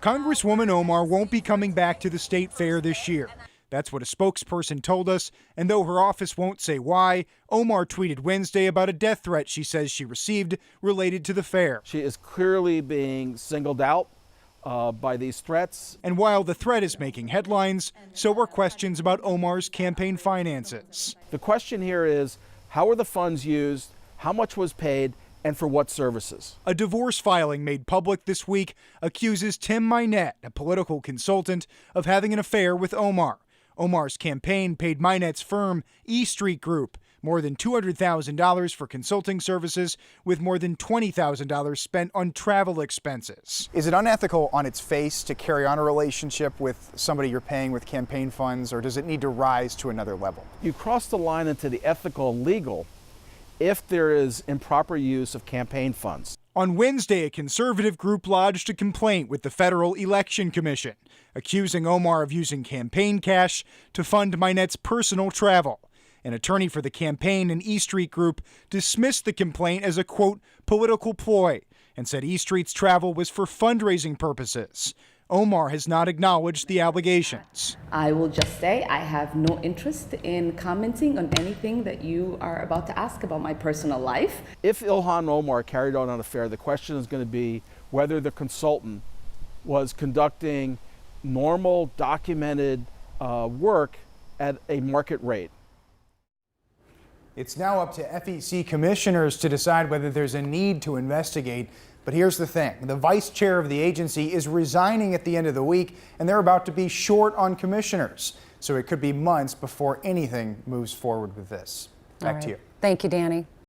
Congresswoman Omar won't be coming back to the state fair this year. That's what a spokesperson told us, and though her office won't say why, Omar tweeted Wednesday about a death threat she says she received related to the fair. She is clearly being singled out by these threats. And while the threat is making headlines, so are questions about Omar's campaign finances. The question here is, how were the funds used, how much was paid, and for what services? A divorce filing made public this week accuses Tim Minette, a political consultant, of having an affair with Omar. Omar's campaign paid Minette's firm, E Street Group, more than $200,000 for consulting services, with more than $20,000 spent on travel expenses. Is it unethical on its face to carry on a relationship with somebody you're paying with campaign funds, or does it need to rise to another level? You cross the line into the ethical and legal if there is improper use of campaign funds. On Wednesday, a conservative group lodged a complaint with the Federal Election Commission, accusing Omar of using campaign cash to fund Minette's personal travel. An attorney for the campaign and E Street Group dismissed the complaint as a, quote, political ploy, and said E Street's travel was for fundraising purposes. Omar has not acknowledged the allegations. I will just say I have no interest in commenting on anything that you are about to ask about my personal life. If Ilhan Omar carried on an affair, the question is going to be whether the consultant was conducting normal, documented work at a market rate. It's now up to FEC commissioners to decide whether there's a need to investigate. But here's the thing. The vice chair of the agency is resigning at the end of the week, and they're about to be short on commissioners. So it could be months before anything moves forward with this. Back to you. Thank you, Danny.